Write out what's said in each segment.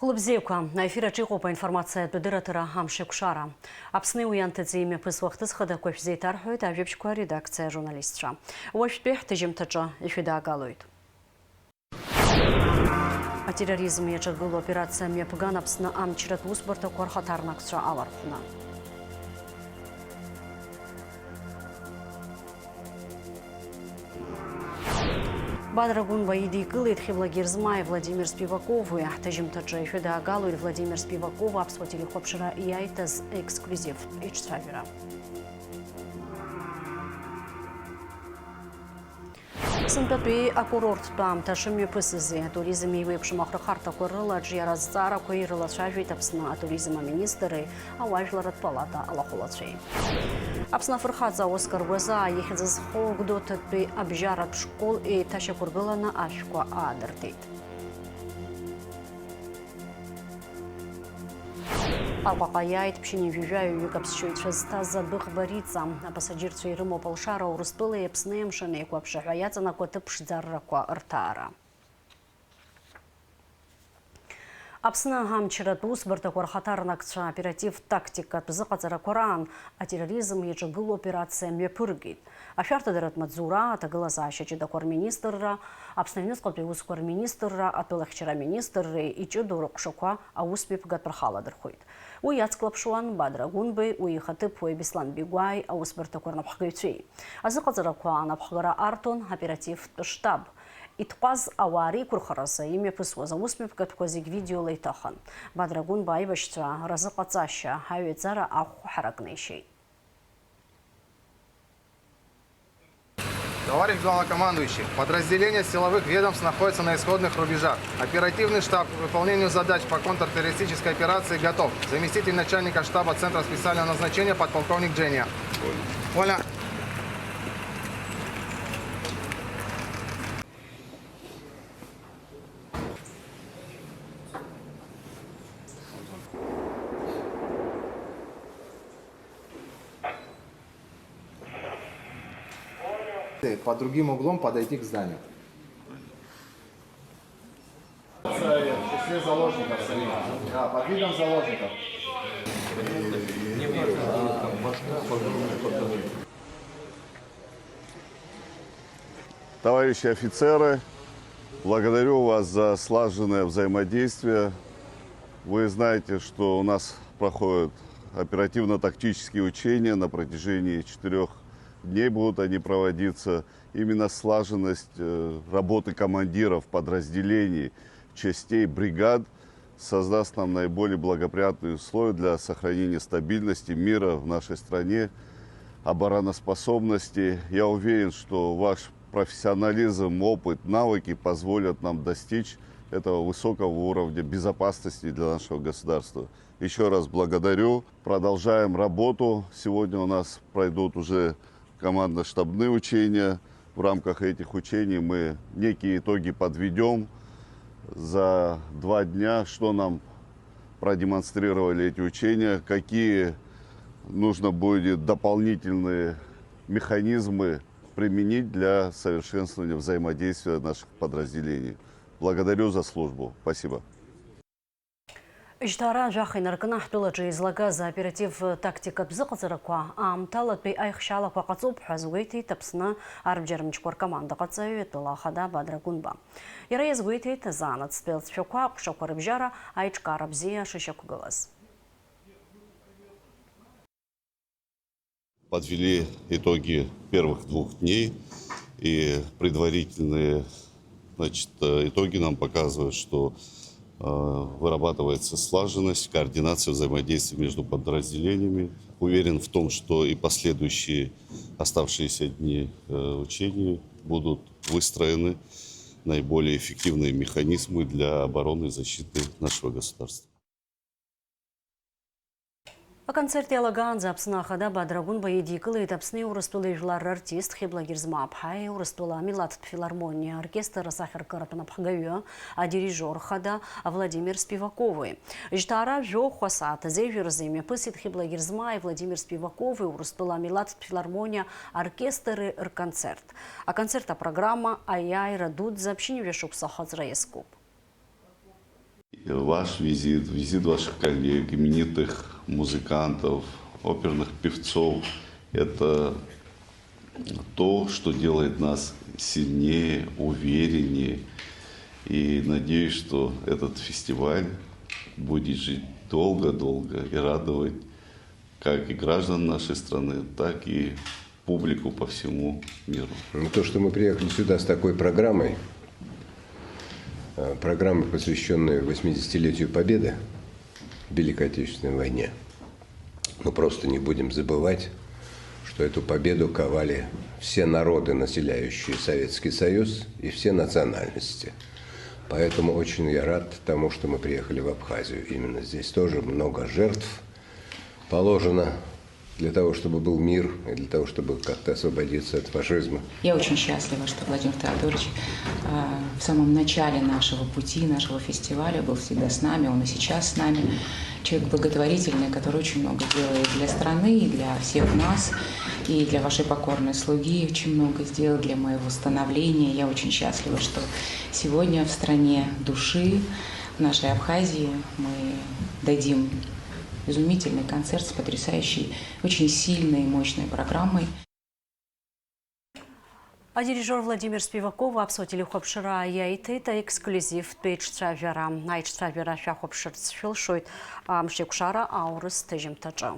Хлопзевка на эфире Чехопа информация бедератора Хамшек Шара. Апсны уянтыциями пысвахтыз хада көпзейтар хойт авжепшкуа редакция журналистша. Уашпех тыжимтача эфида галует. А терроризм ячагыл операция мепган апсны амчират усбарта корхатарнаксша алархна. Бадрагун Баиди Кылит Хиблагирзмай Владимир Спиваков и Тажимтаджа Феда Агалу и Владимир Спиваков обсватили хопшира и айтаз эксклюзив Ичтравера. Сынтапи аккурорт пам ташими пысызи туризм и выпшимахры харта курыла джиаразцара койрыла шажвит апсна туризма министры аважларат палата алахулачей. Апсна фырхадза Оскар Уэза ехидзыз хогдо тетпи обжарат школ и ташакургыла на ашква адертит. Алпақаяйт пшине вижаю юкапсчует шестаза бихбарица, а пассажирцу и рымо полшара урыстылы пснем шаны квапшахаяца на коты пшдарраква артара. Апсна гамчиратус бартакуар хатарнакча оператив тактика тузакацара Коран, а терроризм ежегыл операция мепургит. Аферта дерет Мадзура, тагыла защачи дакуар министрра, апснавинес колпиускуар министрра, атылахчара министрры и чудурок шоква, а успеп гатпархала дырхуит. Уяц клапшуан Бадрагунбы, уихатып Уэбислан Бигуай, а успертакуар напхгайцуи. Азыкацара Куа напхгара Артон, оператив штаб. Итқаз авари курхараса имя присвоза успев каткозик видео лейтахан. Бадрагун байбашча разыпацаща хавецара аху харакнейшей. Товарищ главнокомандующий, подразделения силовых ведомств находятся на исходных рубежах. Оперативный штаб к выполнению задач по контртеррористической операции готов. Заместитель начальника штаба Центра специального назначения подполковник Джения. Понял. Под другим углом подойти к зданию. Числе заложников. Да, под видом заложников. Товарищи офицеры, благодарю вас за слаженное взаимодействие. Вы знаете, что у нас проходят оперативно-тактические учения на протяжении 4 дней будут они проводиться. Именно слаженность работы командиров подразделений, частей, бригад создаст нам наиболее благоприятные условия для сохранения стабильности, мира в нашей стране, обороноспособности. Я уверен, что ваш профессионализм, опыт, навыки позволят нам достичь этого высокого уровня безопасности для нашего государства. Еще раз благодарю. Продолжаем работу. Сегодня у нас пройдут уже командно-штабные учения. В рамках этих учений мы некие итоги подведем за 2 дня, что нам продемонстрировали эти учения, какие нужно будет дополнительные механизмы применить для совершенствования взаимодействия наших подразделений. Благодарю за службу. Спасибо. Иштара жахинаркана хтуладжи излага за оператив тактика бзыкацараква амталат бей айхшала квакацуп хазуэти тапсна арбджермчкор команда кацаюэтла хада Бадрагунба. Яра язгуэти тазанат спелц шоква шокварбжара айчкарабзия шишакугалас. Подвели итоги первых 2 дней, и предварительные итоги нам показывают, что вырабатывается слаженность, координация взаимодействия между подразделениями. Уверен в том, что и последующие оставшиеся дни учений будут выстроены наиболее эффективные механизмы для обороны и защиты нашего государства. А концерте Алаганза апсна хада Бадрагун Баиди Кылит апсны урыстулыжлар артист Хиблагирзма Абхай урыстула Милат филармония оркестр Сахар Карапанапхагаю, а дирижер хада Владимир Спиваковый. Жтара жо хвасата зейверзыми пысит Хиблагирзма и Владимир Спиваковый урыстула Милат филармония оркестры концерт. А концерта программа Аяй Радут за общение вешук сахазраескуп. ваш визит, визит ваших коллег, именитых музыкантов, оперных певцов, это то, что делает нас сильнее, увереннее. И надеюсь, что этот фестиваль будет жить долго-долго и радовать как и граждан нашей страны, так и публику по всему миру. То, что мы приехали сюда с такой программой, посвященной 80-летию Победы в Великой Отечественной войне, мы просто не будем забывать, что эту победу ковали все народы, населяющие Советский Союз, и все национальности. Поэтому очень я рад тому, что мы приехали в Абхазию. Именно здесь тоже много жертв положено для того, чтобы был мир, и для того, чтобы как-то освободиться от фашизма. Я очень счастлива, что Владимир Теодорович в самом начале нашего пути, нашего фестиваля был всегда с нами, он и сейчас с нами. Человек благотворительный, который очень много делает для страны, и для всех нас, и для вашей покорной слуги очень много сделал для моего становления. Я очень счастлива, что сегодня в стране души, в нашей Абхазии, мы дадим изумительный концерт с потрясающей, очень сильной и мощной программой. А дирижер Владимир Спиваков абсолютно хопшира яйты это эксклюзив пейдж-травера. Найдж-травера шахопшир цфилшует мшекушара аурыс тежим таджа.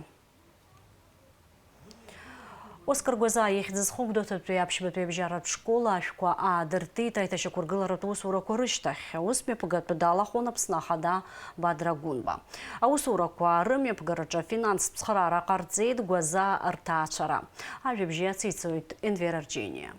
Оскар Гоза ехидз хогдот приябшибы прибежарат школа ашква дырты тайташы кургыларат усура корыштах. Усме погад педала хонап снахада бадрагунба. Усура куарым пгараджа финанс псхарара кардзейд Гоза артачара. Вебжия цицует инверарджения.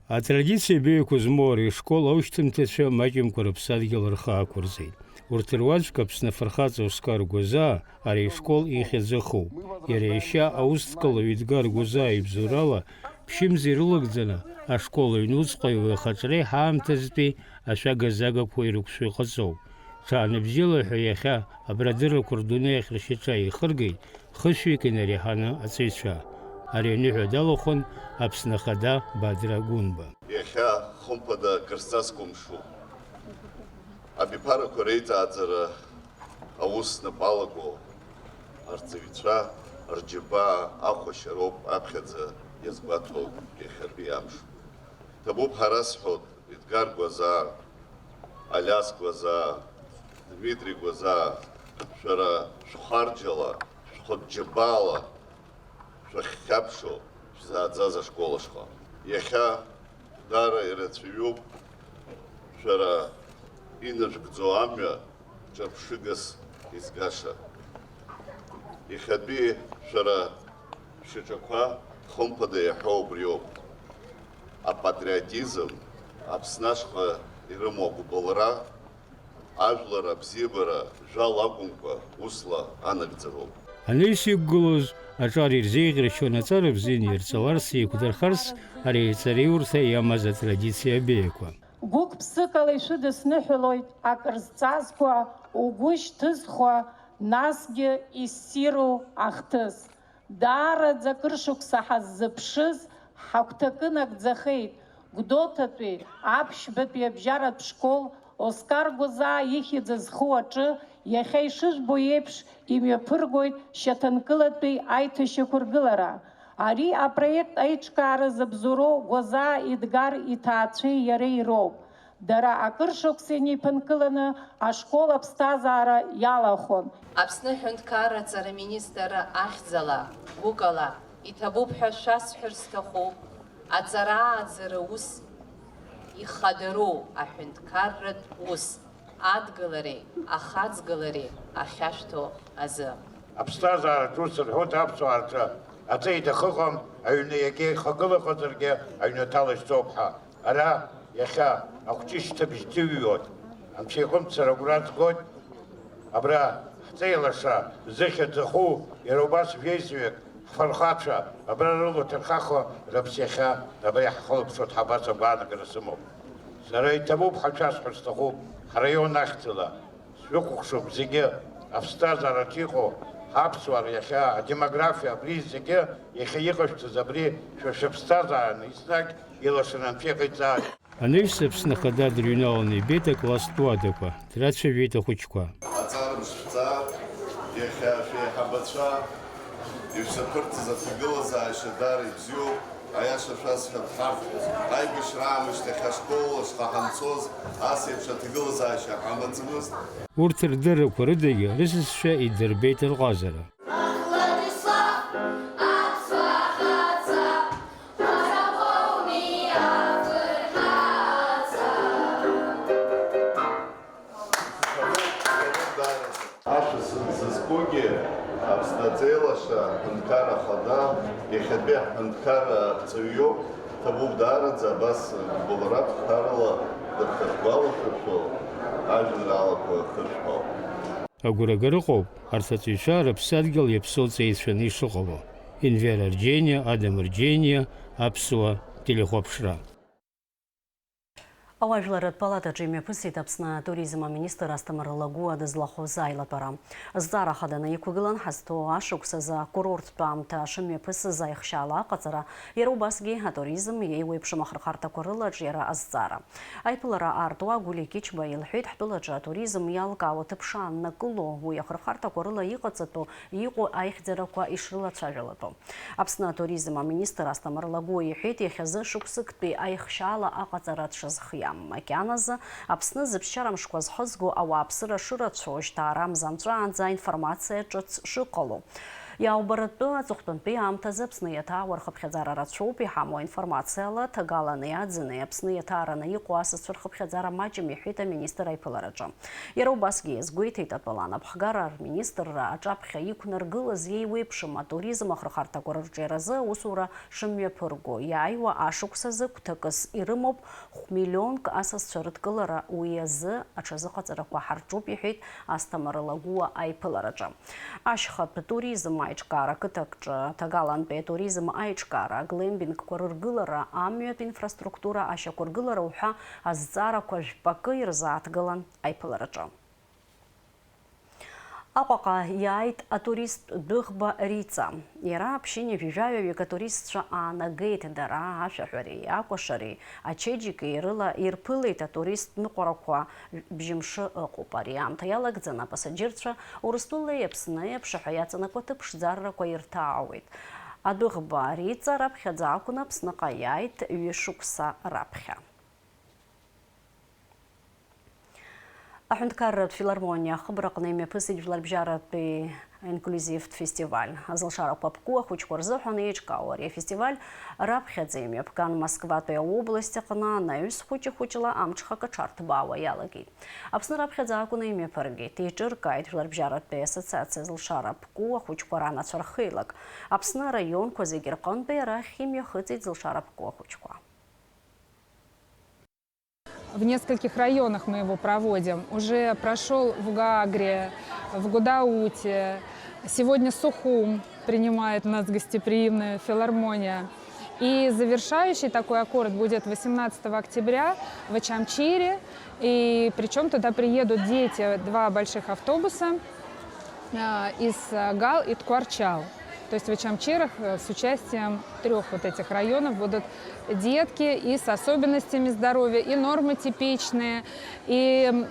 А традиция бейкузмор и школа учтем тече маким курпсадгил рха курзейд. Уртирвач капсна фархаца ускар Гоза, ари школ и хедзаху. Яреища аусткала видгар Гоза и бзурала, пшим зирулагдзана, а школа юнуцкой выхачре хам тазпи, а шага зага пойрукши хацов. Чаны бзила хаяха, а брадыра курдуне хрещича и хыргей, хышвики нарихана ацейча. Ари нюхадалохон апснахада бадрагунба. Яха хомпада карстаскумшу. Абипара корейта ацара аус напалаго арцевича арджиба ахошероп абхедза язбатхо ехарбиамш. Табуб харасхот Эдгар Гоза, Аляс Гоза, Дмитрий Гоза, шара шухарджала, шходжибала, шахапшо, за школашха. Яха дара и рецвиюб шара Инаж гзоамя чапшигас из гаша. И хадби шара шичаква хомпада яхо брио. А патриотизм абснашха и рымогу болра, ажлара бзибара жалагунка усла анагдзаров. Анейси голос ажарир зейгр еще на царев зинир цаларс и кудархарс, ари цариурса и амаза традиция бейква. Гук псыкала ишыдысныҳәалоит акрызҵазқәа, угәы шьҭызхуа, насгьы иссиру ахҭыс. Даараӡа акыр шықәса ҳаззыԥшыз ҳагәҭакы нагӡахеит Гәдоуҭатәи аԥшьбатәи абжьаратә школ Оскар Гоза ихьӡ зху аҿы иахьа ишыжәбо еиԥш имҩаԥыргоит Шьаҭанкылатәи аиҭашьақәа ргылара. Ари апроект аиҿкааразы бзоуроу Гоза Эдгар иҭаацәеи иареи роуп. Дара акыр шықәса инеиԥынкыланы ашкол аԥсҭазаара иалахон. Аԥсны Ҳәынҭқарратә Министр ахьӡала, гәыкала, иҭабуп ҳәа шәасҳәар сҭахуп, аҵара-ааӡара ус ихадару аҳәынҭқарратә ус адгылареи, ахаҵгылареи ахьашәҭо азы. Аԥсҭазаараҿ ус рҳәоит аԥсуаарҿы, аҵа иҭахыҟам аҩны иагьа ихагылахозаргьы аҩны ҭалашьцоуп ҳәа. Ара иахьа ахәҷышьҭыбжь ӡыҩуоит, анцәа иҟынӡара агәра згоит, абра ҳҵеилаша зыхьӡаху иара убас жәеизҩык ҳфырхацәа абра рыла ҭырхаха рыԥсиахьа абри ҳхылаԥшуа ҳабац агәаанагара сымоуп. Сара иҭабуп ҳашәасҳәар сҭахуп, ҳраион ахьӡала сшәықәыхшоуп зегьы аԥсҭазаараҿ иҟоу ҳаԥсуара иахьа адемографиа абри зегьы иахьа иҟашәҵаз абри шәа шәыԥсҭазаараны еснагь илашаны анцәа иҟаиҵааит. Аныжь Аԥсны Ахада дырҩналаны ибеит акласстә уадақәа, драцәажәеит ахәыҷқәа. Аҵарымшәҵа, иахьа шәеиҳабацәа, ишәаԥырҵыз аҭагылазаашьа даара ибзиоуп. Аиаша шәасҳәап, ҳарҭ аибашьра аамышьҭахь ашкол ашҟа ҳанцоз ас еиԥш аҭагылазаашьа ҳамаӡамызт. Урҭ рдыррақәа рыдагьы рысасцәа идырбеит рҟазара. Аԥснаҵеилаша ҳҳәынҭқар ахада, иахьатәи ҳҳәынҭқар ҵаҩҩоуп, ҭабуп даараӡа абас гәыбылрак ҳәарала дырхыргәалашәыршәо ажәеинраалақәа хыршәҳәо. Агәырагара ыҟоуп арҭ аҵаҩцәа рыԥсадгьыл иаԥсоу ҵеицәаны ишыҟало. Инвера Рџьениа, Адам Рџьениа, Аԥсуа телехәаԥшра. Ауажәларатә палатаҿы имҩаԥысит Аԥсны атуризм аминистр Асҭамыр Лагәыа дызлахәыз аилатәара. Зҵаара хаданы иқәгылан ҳазҭоу ашықәсазы акурорттә аамҭа шымҩаԥысыз аихшьаала аҟаҵара, иара убасгьы атуризм иеиуеиԥшым ахырхарҭақәа рылаҿ иара азҵаара. Аиԥылара аартуа Гәлиа Кьычба илҳәеит ҳтәылаҿы атуризм иалкаауа ҭыԥ шааннакыло, уи ахырхарҭақәа рыла иҟаҵатәу иҟоу аихьӡарақәа ишрылацәажәалатәу. Аԥсны атуризм аминистр Асҭамыр Лагәыа иҳәеит иахьазы шықәсыктәи аихшьаала аҟаҵара дшазхиам. Макьаназы Аԥсны зыԥсшьара мшқәа зхызго ауааԥсыра шырацәоу шьҭаара мзанҵәаанӡа информациа ҿыц шыҟало. Иаубаратәы аҵыхәтәантәи аамҭазы Аԥсны иаҭаауа рхыԥхьаӡара рацәоуп иҳамоу информациала ҭагаланы иаӡаны Аԥсны иаҭаараны иҟоу асасцәа рхыԥхьаӡара маҷым иҳәеит аминистр аиԥылараҿы. Иара убасгьы иазгәеиҭеит атәалан аԥхгара рминистрра аҿаԥхьа иқәнаргылаз иеиуеиԥшым атуризм ахырхарҭақәа рырҿиаразы аусура шымҩаԥырго. Иааиуа ашықәсазы гәҭакыс ирымоуп 1,000,000 асасцәа рыдкылара, уи азы аҽазыҟаҵарақәа ҳарҿуп иҳәеит Асҭамыр Лагәыа аиԥылараҿы. Ашьхатә туризм аиҿкаара қыҭакҿы ҭагалантәи атуризм аиҿкаара, аглембингқәа рыргылара, амҩатә инфраструктура ашьақәыргылара уҳәа азҵаарақәа жәпакы ирзааҭгылан аиԥылараҿы. Аҟәаҟа иааит атурист Дәыӷба Риҵа. Иара аԥшьыни жәижәаҩаҩык атуристцәа аанагеит, дара ашәаҳәареи, акәашареи, ачеиџьикеи рыла ирԥылеит атурист ныҟәарақәа бжьымшы ыҟоуп. Ари аамҭа иалагӡаны апасаџьырцәа Урыстәылеи Аԥсни аԥшаҳәа иаҵанакуа ҭыԥшӡаррақәа ирҭаауеит. Адәыӷба Риҵа раԥхьаӡа акәын Аԥсныҟа иааит ҩышықәса раԥхьа. Аҳәынҭқарратә филармониа ахыбраҟны имҩаԥысит жәларбжьаратәи инклюзивтә фестиваль. Азылшарақәа ԥку ахәыҷқәа рзыҳәан еиҿкаау ари афестиваль раԥхьаӡа имҩаԥган Москватәи аобласт аҟны анаҩс хәыҷы-хәыҷла амҽхак аҽарҭбаауа иалагеит. Аԥсны раԥхьаӡа акәны имҩаԥыргеит, еиҿыркааит жәларбжьаратәи асоциациа Азылшара ԥку ахәыҷқәа ранацәа рхеилак. Аԥсны араионқәа зегьы рҟынтәи арахь имҩахыҵит Зылшара ԥку ахәыҷқәа. В нескольких районах мы его проводим. Уже прошел в Гагре, в Гудауте. Сегодня Сухум принимает у нас гостеприимная филармония. И завершающий такой аккорд будет 18 октября в Ачамчире. И причем туда приедут дети, 2 больших автобуса из Гал и Ткварчал. То есть в Ачамчирах с участием 3 вот этих районов будут детки и с особенностями здоровья, и нормотипичные. И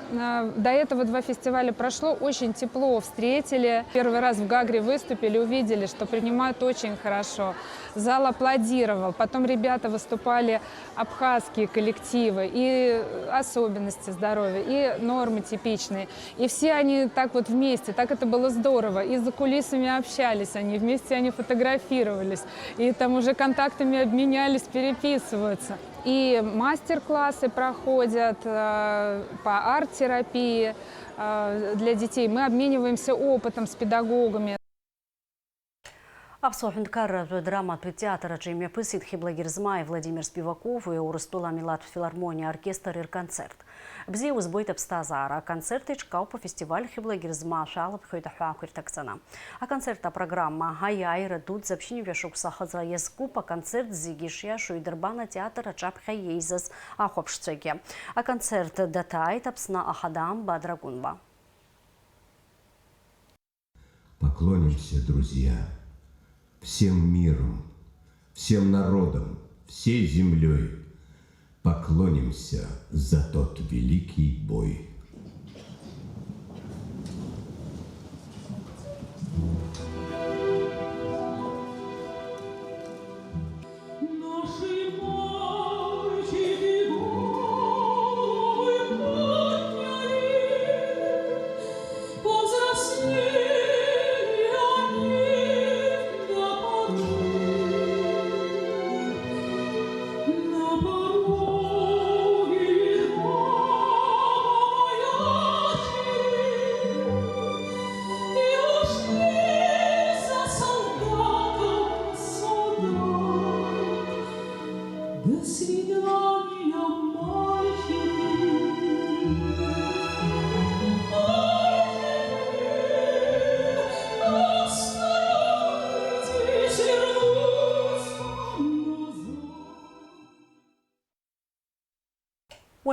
до этого 2 фестиваля прошло, очень тепло встретили. Первый раз в Гагре выступили, увидели, что принимают очень хорошо. Зал аплодировал. Потом ребята выступали, абхазские коллективы, и особенности здоровья, и нормотипичные. И все они так вот вместе, так это было здорово. И за кулисами общались они, вместе они фотографировались. И там уже контактами обменялись, переписываются. И мастер-классы проходят по арт-терапии для детей. Мы обмениваемся опытом с педагогами. Аԥсуа аҳәынҭқарратә драматәи театр аҿы имҩаԥысит Хиблагер Змаи, Владимир Спиваков и Урыстәыла амилаҭтә филармониа оркестр ирконцерт. Бзиа узбоит аԥсҭазаара. Аконцерт еиҿкаауп афестиваль Хиблагер Зма шәалаԥхьоит аҳәаақәа ирҭакӡаны. Аконцерт апрограмма аиааира дуӡӡа аԥшьынҩажәа шықәса ахыҵра иазкуп. Аконцерт зегьы ишиашоу идырбан атеатр аҿаԥхьа иеизаз ахәаԥшцәагьы. Аконцерт даҭааит Аԥсны ахада Амба Драгунба. Поклонимся, друзья, всем миром, всем народом, всей землей, Поклонимся за тот великий бой.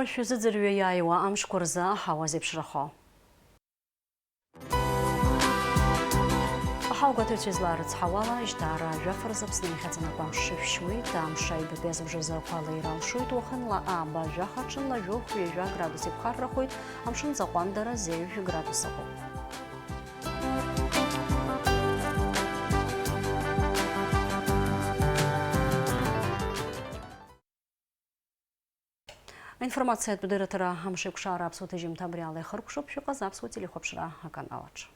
والشو زدروا ياي وأمش كرزا حوازي بشرخو حاوقات التزلارت حوالا إجدارا جفر زبسني خزنا قام شوي تام شاي ببيز بجزا قالي رالشويت وخن لا أبا جاخاتشن لا جوخ ويجا градуси بخارخويت أمشن زقوان دارا زيو градуса خو Информация от Будыратора Амшикшара абсолютно жим табрялы харкшоп шуказа абсолютно лихопшра каналач.